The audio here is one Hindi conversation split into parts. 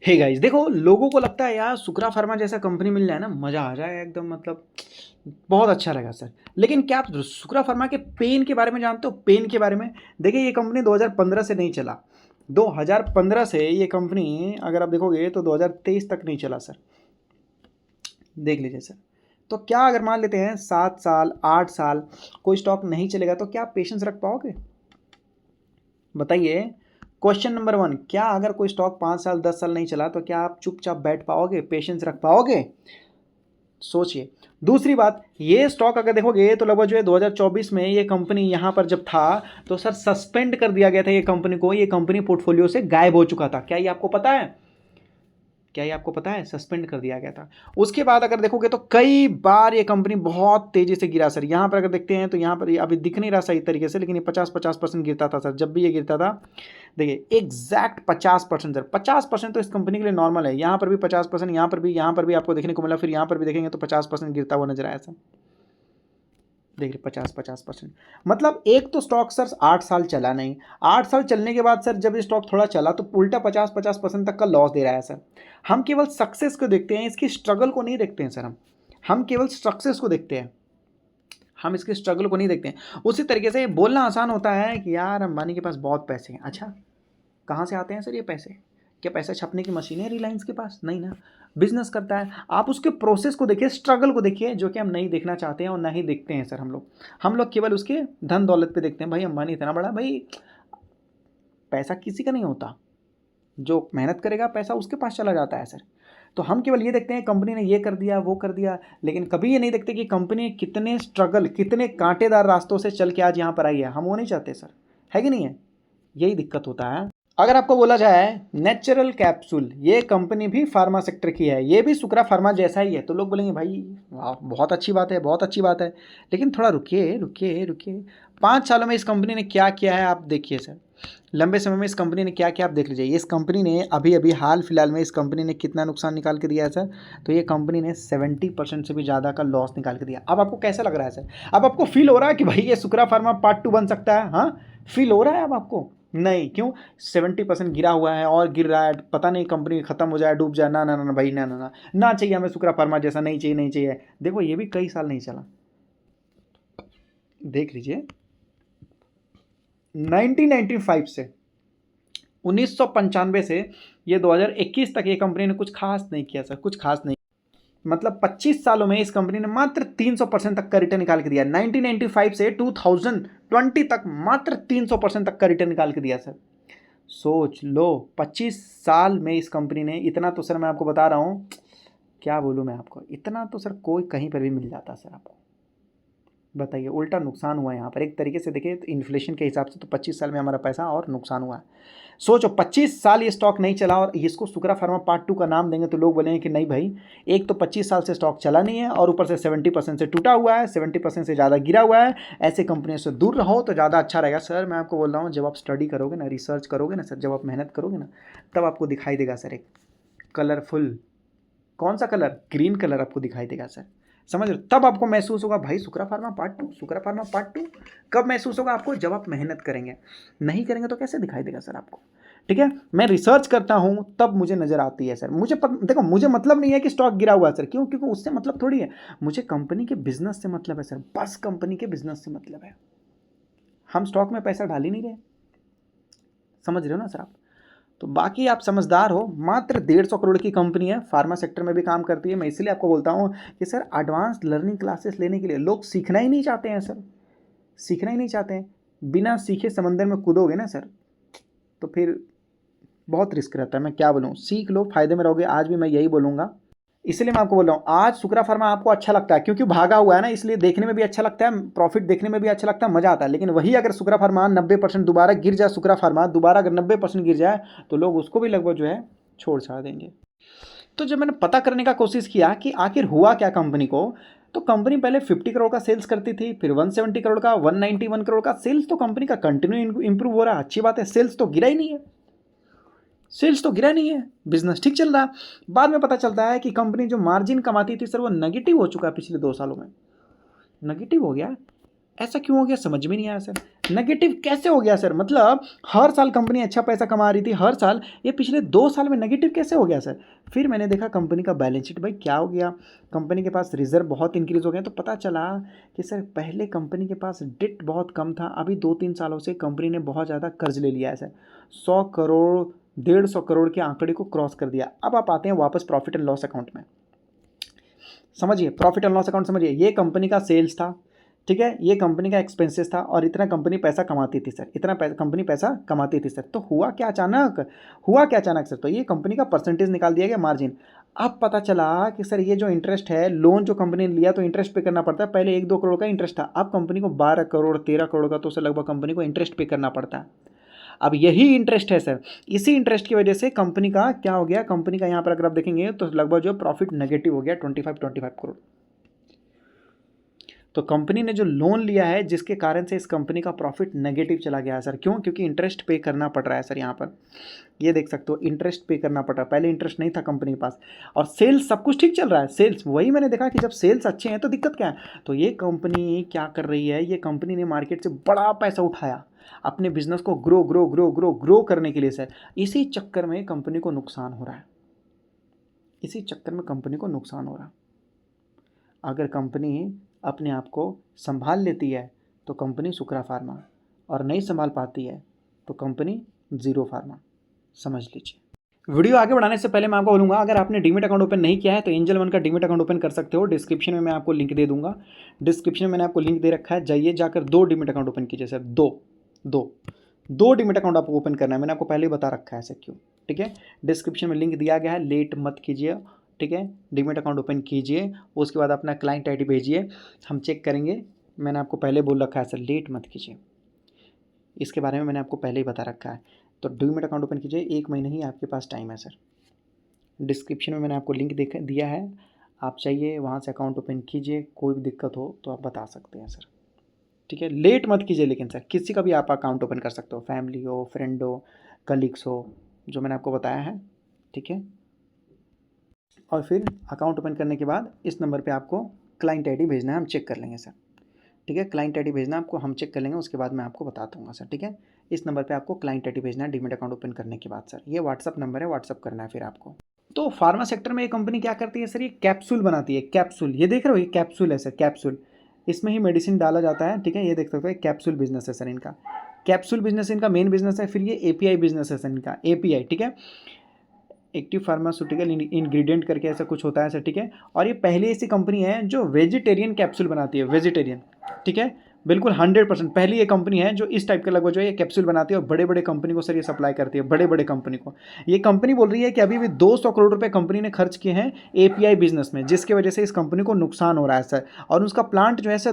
हे गाइस, देखो लोगों को लगता है यार सुकरा फार्मा जैसा कंपनी मिल जाए ना मज़ा आ जाए एकदम, मतलब बहुत अच्छा रहेगा सर। लेकिन क्या आप सुकरा फार्मा के पेन के बारे में जानते हो? पेन के बारे में देखिए, ये कंपनी 2015 से नहीं चला। 2015 से ये कंपनी अगर आप देखोगे तो 2023 तक नहीं चला सर। देख लीजिए सर। तो क्या अगर मान लेते हैं 7 साल 8 साल कोई स्टॉक नहीं चलेगा तो क्या आप पेशेंस रख पाओगे? बताइए। क्वेश्चन नंबर 1, क्या अगर कोई स्टॉक 5 साल 10 साल नहीं चला तो क्या आप चुपचाप बैठ पाओगे, पेशेंस रख पाओगे? सोचिए। दूसरी बात, ये स्टॉक अगर देखोगे तो लगभग जो है 2024 में ये कंपनी यहाँ पर जब था तो सर सस्पेंड कर दिया गया था ये कंपनी को, ये कंपनी पोर्टफोलियो से गायब हो चुका था। क्या ये आपको पता है? क्या ये आपको पता है? सस्पेंड कर दिया गया था। उसके बाद अगर देखोगे तो कई बार ये कंपनी बहुत तेजी से गिरा सर। यहाँ पर अगर देखते हैं तो यहाँ पर ये अभी दिख नहीं रहा सही तरीके से, लेकिन ये 50-50% गिरता था सर। जब भी ये गिरता था देखिए एग्जैक्ट 50% सर। 50% तो इस कंपनी के लिए नॉर्मल है। यहाँ पर भी 50%, यहाँ पर भी आपको देखने को मिला, फिर यहाँ पर भी देखेंगे तो 50% गिरता हुआ नजर आया सर। देखिए 50-50%, मतलब एक तो स्टॉक सर 8 साल चला नहीं, 8 साल चलने के बाद सर जब ये स्टॉक थोड़ा चला तो उल्टा 50-50% तक का लॉस दे रहा है सर। हम केवल सक्सेस को देखते हैं, इसकी स्ट्रगल को नहीं देखते हैं सर। हम केवल सक्सेस को देखते हैं, हम इसके स्ट्रगल को नहीं देखते हैं। उसी तरीके से बोलना आसान होता है कि यार अंबानी के पास बहुत पैसे हैं। अच्छा, कहाँ से आते हैं सर ये पैसे? क्या पैसा छपने की मशीन है रिलायंस के पास? नहीं ना। बिजनेस करता है। आप उसके प्रोसेस को देखिए, स्ट्रगल को देखिए, जो कि हम नहीं देखना चाहते हैं और ना ही देखते हैं सर। हम लोग केवल उसके धन दौलत पे देखते हैं। भाई अंबानी इतना बड़ा, भाई पैसा किसी का नहीं होता, जो मेहनत करेगा पैसा उसके पास चला जाता है सर। तो हम केवल ये देखते हैं कंपनी ने ये कर दिया वो कर दिया, लेकिन कभी ये नहीं देखते कि कंपनी कितने स्ट्रगल, कितने कांटेदार रास्तों से चल के आज यहाँ पर आई है। हम वो नहीं चाहते सर, है कि नहीं है? यही दिक्कत होता है। अगर आपको बोला जाए नेचुरल कैप्सूल, ये कंपनी भी फार्मा सेक्टर की है, ये भी सुकरा फार्मा जैसा ही है, तो लोग बोलेंगे भाई वाह बहुत अच्छी बात है, बहुत अच्छी बात है। लेकिन थोड़ा रुकिए रुकिए रुकिए, 5 सालों में इस कंपनी ने क्या किया है आप देखिए सर। लंबे समय में इस कंपनी ने क्या किया आप देख लीजिए। इस कंपनी ने अभी अभी हाल फिलहाल में इस कंपनी ने कितना नुकसान निकाल के दिया है सर? तो ये कंपनी ने 70% से भी ज़्यादा का लॉस निकाल के दिया। अब आपको कैसा लग रहा है सर? अब आपको फील हो रहा है कि भाई ये सुकरा फार्मा पार्ट 2 बन सकता है? हाँ, फील हो रहा है अब आपको? नहीं, क्यों? 70% गिरा हुआ है और गिर रहा है, पता नहीं कंपनी खत्म हो जाए, डूब जाए। ना ना ना भाई, ना ना ना ना चाहिए हमें सुकरा फार्मा जैसा, नहीं चाहिए नहीं चाहिए। देखो ये भी कई साल नहीं चला, देख लीजिए। 1995 से 1995 से ये 2021 तक ये कंपनी ने कुछ खास नहीं किया सर, कुछ खास नहीं। मतलब 25 सालों में इस कंपनी ने मात्र 300% तक का रिटर्न निकाल के दिया। 1995 से 2020 तक मात्र 300% तक का रिटर्न निकाल के दिया सर। सोच लो, 25 साल में इस कंपनी ने इतना, तो सर मैं आपको बता रहा हूँ, क्या बोलूँ मैं आपको, इतना तो सर कोई कहीं पर भी मिल जाता सर आपको। बताइए, उल्टा नुकसान हुआ है यहाँ पर। एक तरीके से देखिए तो इन्फ्लेशन के हिसाब से तो 25 साल में हमारा पैसा और नुकसान हुआ है। सोचो 25 साल ये स्टॉक नहीं चला और इसको सुकरा फार्मा पार्ट 2 का नाम देंगे तो लोग बोलेंगे कि नहीं भाई, एक तो 25 साल से स्टॉक चला नहीं है और ऊपर से 70% से टूटा हुआ है, 70% से ज़्यादा गिरा हुआ है। ऐसे कंपनियों से दूर रहो तो ज़्यादा अच्छा रहेगा सर। मैं आपको बोल रहा हूँ, जब आप स्टडी करोगे ना, रिसर्च करोगे ना सर, जब आप मेहनत करोगे ना, तब आपको दिखाई देगा सर एक कलरफुल, कौन सा कलर? ग्रीन कलर आपको दिखाई देगा सर। समझ रहे हो? तब आपको महसूस होगा भाई सुकरा फार्मा पार्ट 2, सुकरा फार्मा पार्ट 2। कब महसूस होगा आपको? जब आप मेहनत करेंगे। नहीं करेंगे तो कैसे दिखाई देगा सर आपको? ठीक है, मैं रिसर्च करता हूं तब मुझे नजर आती है सर। देखो मुझे मतलब नहीं है कि स्टॉक गिरा हुआ है सर, क्यों? क्योंकि उससे मतलब थोड़ी है। मुझे कंपनी के बिजनेस से मतलब है सर, बस कंपनी के बिजनेस से मतलब है। हम स्टॉक में पैसा डाल ही नहीं रहे। समझ रहे हो ना सर आप? तो बाकी आप समझदार हो। मात्र 150 करोड़ की कंपनी है, फार्मा सेक्टर में भी काम करती है। मैं इसलिए आपको बोलता हूँ कि सर एडवांस लर्निंग क्लासेस लेने के लिए लोग सीखना ही नहीं चाहते हैं सर, सीखना ही नहीं चाहते हैं। बिना सीखे समंदर में कूदोगे ना सर तो फिर बहुत रिस्क रहता है। मैं क्या बोलूँ, सीख लो, फायदे में रहोगे। आज भी मैं यही बोलूँगा। इसलिए मैं आपको बोल रहा हूँ, आज सुकरा फार्मा आपको अच्छा लगता है क्योंकि भागा हुआ है ना, इसलिए देखने में भी अच्छा लगता है, प्रॉफिट देखने में भी अच्छा लगता है, मजा आता है। लेकिन वही अगर सुकरा फार्मा 90% दोबारा गिर जाए, सुकरा फार्मा दोबारा अगर 90% गिर जाए तो लोग उसको भी लगभग जो है छोड़ छाड़ देंगे। तो जब मैंने पता करने का कोशिश किया कि आखिर हुआ क्या कंपनी को, तो कंपनी पहले 50 करोड़ का सेल्स करती थी, फिर 170 करोड़ का, 191 करोड़ का सेल्स। तो कंपनी का कंटिन्यू इंप्रूव हो रहा है, अच्छी बात है। सेल्स तो गिरा ही नहीं है, सेल्स तो गिरा नहीं है, बिजनेस ठीक चल रहा है। बाद में पता चलता है कि कंपनी जो मार्जिन कमाती थी सर वो नेगेटिव हो चुका है पिछले 2 सालों में, नेगेटिव हो गया। ऐसा क्यों हो गया समझ में नहीं आया सर। नेगेटिव कैसे हो गया सर? मतलब हर साल कंपनी अच्छा पैसा कमा रही थी हर साल, ये पिछले 2 साल में नेगेटिव कैसे हो गया सर? फिर मैंने देखा कंपनी का बैलेंस शीट, भाई क्या हो गया, कंपनी के पास रिजर्व बहुत इंक्रीज हो गया। तो पता चला कि सर पहले कंपनी के पास डेट बहुत कम था, अभी 2-3 सालों से कंपनी ने बहुत ज़्यादा कर्ज ले लिया है सर, 100 करोड़ 150 करोड़ के आंकड़े को क्रॉस कर दिया। अब आप आते हैं वापस प्रॉफिट एंड लॉस अकाउंट में। समझिए प्रॉफिट एंड लॉस अकाउंट समझिए, ये कंपनी का सेल्स था, ठीक है, ये कंपनी का एक्सपेंसेस था, और इतना कंपनी पैसा कमाती थी सर, इतना कंपनी पैसा कमाती थी सर। तो हुआ क्या अचानक, सर? तो ये कंपनी का परसेंटेज निकाल दिया गया, मार्जिन। अब पता चला कि सर ये जो इंटरेस्ट है, लोन जो कंपनी ने लिया तो इंटरेस्ट पे करना पड़ता है, पहले 1-2 करोड़ का इंटरेस्ट था, अब कंपनी को 12 करोड़ 13 करोड़ का तो सर लगभग कंपनी को इंटरेस्ट पे करना पड़ता है। अब यही इंटरेस्ट है सर, इसी इंटरेस्ट की वजह से कंपनी का क्या हो गया, कंपनी का यहाँ पर अगर आप देखेंगे तो लगभग जो प्रॉफिट नेगेटिव हो गया 25 करोड़। तो कंपनी ने जो लोन लिया है जिसके कारण से इस कंपनी का प्रॉफिट नेगेटिव चला गया है सर। क्यों? क्योंकि इंटरेस्ट पे करना पड़ रहा है सर। यहाँ पर ये देख सकते हो, इंटरेस्ट पे करना पड़ रहा है, पहले इंटरेस्ट नहीं था कंपनी के पास, और सेल्स सब कुछ ठीक चल रहा है। सेल्स वही मैंने देखा कि जब सेल्स अच्छे हैं तो दिक्कत क्या है। तो ये कंपनी क्या कर रही है, ये कंपनी ने मार्केट से बड़ा पैसा उठाया अपने बिजनेस को grow grow grow grow grow करने के लिए सर। इसी चक्कर में कंपनी को नुकसान हो रहा है, इसी चक्कर में कंपनी को नुकसान हो रहा है। अगर कंपनी अपने आप को संभाल लेती है तो कंपनी सुकरा फार्मा, और नहीं संभाल पाती है तो कंपनी जीरो फार्मा, समझ लीजिए। वीडियो आगे बढ़ाने से पहले मैं आपको बोलूँगा, अगर आपने डीमेट अकाउंट ओपन नहीं किया है तो एंजल वन का डीमेट अकाउंट ओपन कर सकते हो। डिस्क्रिप्शन में मैं आपको लिंक दे दूंगा, डिस्क्रिप्शन में मैंने आपको लिंक दे रखा है, जाइए जाकर 2 डीमेट अकाउंट ओपन कीजिए सर। दो डीमेट अकाउंट आपको ओपन करना है, मैंने आपको पहले ही बता रखा है सर क्यों, ठीक है। डिस्क्रिप्शन में लिंक दिया गया है, लेट मत कीजिए, ठीक है। डीमेट अकाउंट ओपन कीजिए, उसके बाद अपना क्लाइंट आईडी भेजिए, हम चेक करेंगे। मैंने आपको पहले बोल रखा है सर, लेट मत कीजिए, इसके बारे में मैंने आपको पहले ही बता रखा है। तो डीमेट अकाउंट ओपन कीजिए, 1 महीने ही आपके पास टाइम है सर। डिस्क्रिप्शन में मैंने आपको लिंक दिया है, आप चाहिए वहाँ से अकाउंट ओपन कीजिए, कोई भी दिक्कत हो तो आप बता सकते हैं सर, ठीक है। लेट मत कीजिए, लेकिन सर किसी का भी आप अकाउंट ओपन कर सकते हो, फैमिली हो, फ्रेंड हो, कलीग्स हो, जो मैंने आपको बताया है, ठीक है। और फिर अकाउंट ओपन करने के बाद इस नंबर पे आपको क्लाइंट आईडी भेजना है, हम चेक कर लेंगे सर, ठीक है। क्लाइंट आईडी भेजना आपको, हम चेक कर लेंगे, उसके बाद मैं आपको बता दूंगा सर, ठीक है। इस नंबर पे आपको क्लाइंट आईडी भेजना है डीमेट अकाउंट ओपन करने के बाद सर। ये व्हाट्सअप नंबर है, व्हाट्सअप करना है फिर आपको। तो फार्मा सेक्टर में ये कंपनी क्या करती है सर, ये कैप्सूल बनाती है, कैप्सूल, ये देख रहे हो, ये कैप्सूल है सर, कैप्सूल, इसमें ही मेडिसिन डाला जाता है, ठीक है। ये देख सकते हो कैप्सूल बिजनेस है सर इनका, कैप्सूल बिजनेस इनका मेन बिजनेस है। फिर ये एपीआई बिजनेस है सर इनका, एपीआई, ठीक है, एक्टिव फार्मास्यूटिकल इंग्रेडिएंट करके ऐसा कुछ होता है सर, ठीक है। और ये पहली ऐसी कंपनी है जो वेजिटेरियन कैप्सूल बनाती है, वेजिटेरियन, ठीक है, बिल्कुल 100% पहली ये कंपनी है जो इस टाइप के लगभग जो है ये कैप्सूल बनाती है, और बड़े बड़े कंपनी को सर ये सप्लाई करती है, बड़े बड़े कंपनी को। ये कंपनी बोल रही है कि अभी भी 200 करोड़ रुपए कंपनी ने खर्च किए हैं एपीआई बिजनेस में, जिसकी वजह से इस कंपनी को नुकसान हो रहा है सर। और उसका प्लांट जो है सर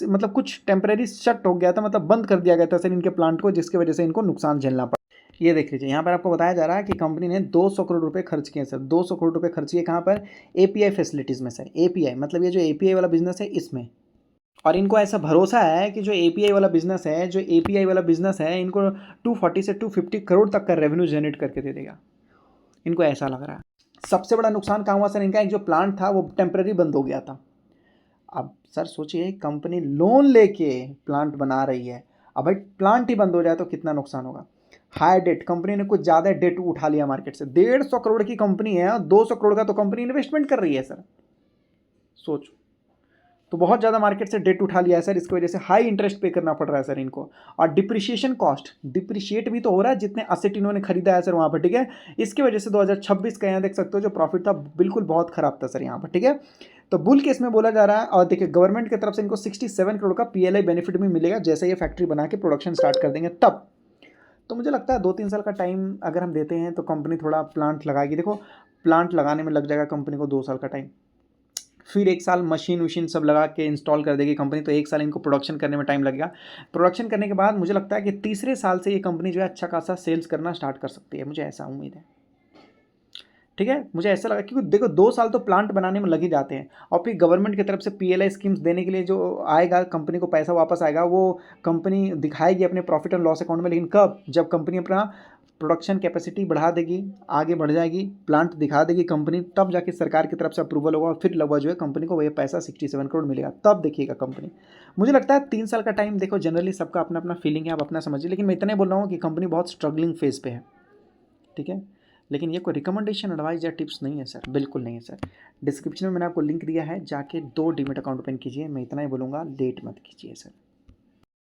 मतलब कुछ टेम्परेरी शट हो गया था, मतलब बंद कर दिया गया था सर इनके प्लांट को, जिसकी वजह से इनको नुकसान झेलना पड़ा। ये देख लीजिए, यहाँ पर आपको बताया जा रहा है कि कंपनी ने 200 करोड़ रुपए खर्च किए सर, 200 करोड़ रुपए खर्च किए कहाँ पर, एपीआई फैसिलिटीज़ में सर। एपीआई मतलब ये जो एपीआई वाला बिजनेस है इसमें, और इनको ऐसा भरोसा है कि जो एपीआई वाला बिजनेस है, जो एपीआई वाला बिजनेस है इनको 240 से 250 करोड़ तक का रेवेन्यू जनरेट करके दे देगा, इनको ऐसा लग रहा है। सबसे बड़ा नुकसान कहाँ हुआ सर इनका, एक जो प्लांट था वो टेम्पररी बंद हो गया था। अब सर सोचिए, कंपनी लोन लेके प्लांट बना रही है, अब भाई प्लांट ही बंद हो जाए तो कितना नुकसान होगा। हाई डेट, कंपनी ने कुछ ज़्यादा डेट उठा लिया मार्केट से, 150 करोड़ की कंपनी है, 200 करोड़ का तो कंपनी इन्वेस्टमेंट कर रही है सर, सोचो। तो बहुत ज़्यादा मार्केट से डेट उठा लिया है सर, इसकी वजह से हाई इंटरेस्ट पे करना पड़ रहा है सर इनको। और डिप्रिशिएशन कॉस्ट, डिप्रिशिएट भी तो हो रहा है जितने असेट इन्होंने खरीदा है सर वहाँ पर, ठीक है। इसकी वजह से 2026 का यहाँ देख सकते हो जो प्रॉफिट था बिल्कुल बहुत खराब था सर यहाँ पर, ठीक है। तो बुल केस में बोला जा रहा है, और देखिए गवर्नमेंट की तरफ से इनको 67 करोड़ का पीएलआई बेनिफिट भी मिलेगा जैसे ये फैक्ट्री बना के प्रोडक्शन स्टार्ट कर देंगे तब। तो मुझे लगता है 2-3 साल का टाइम अगर हम देते हैं तो कंपनी थोड़ा प्लांट लगाएगी। देखो प्लांट लगाने में लग जाएगा कंपनी को 2 साल का टाइम, फिर 1 साल मशीन वशीन सब लगा के इंस्टॉल कर देगी कंपनी, तो 1 साल इनको प्रोडक्शन करने में टाइम लगेगा। प्रोडक्शन करने के बाद मुझे लगता है कि तीसरे साल से ये कंपनी जो है अच्छा खासा सेल्स करना स्टार्ट कर सकती है, मुझे ऐसा उम्मीद है, ठीक है। मुझे ऐसा लगा क्योंकि देखो 2 साल तो प्लांट बनाने में लग ही जाते हैं, और फिर गवर्नमेंट की तरफ से पीएलआई स्कीम्स देने के लिए जो आएगा कंपनी को पैसा वापस आएगा, वो कंपनी दिखाएगी अपने प्रॉफिट एंड लॉस अकाउंट में। लेकिन कब, जब कंपनी अपना प्रोडक्शन कैपेसिटी बढ़ा देगी, आगे बढ़ जाएगी, प्लांट दिखा देगी कंपनी, तब जाके सरकार की तरफ से अप्रूवल होगा और फिर लगभग जो है कंपनी को वही पैसा 67 करोड़ मिलेगा, तब देखिएगा कंपनी। मुझे लगता है 3 साल का टाइम, देखो जनरली सबका अपना अपना फीलिंग है, आप अपना समझिए, लेकिन मैं इतना ही बोल रहा हूँ कि कंपनी बहुत स्ट्रगलिंग फेज पे है, ठीक है। लेकिन ये कोई रिकमेंडेशन, एडवाइस या टिप्स नहीं है सर, बिल्कुल नहीं है सर। डिस्क्रिप्शन में मैंने आपको लिंक दिया है, जाके 2 डीमेट अकाउंट ओपन कीजिए, मैं इतना ही बोलूँगा, लेट मत कीजिए सर।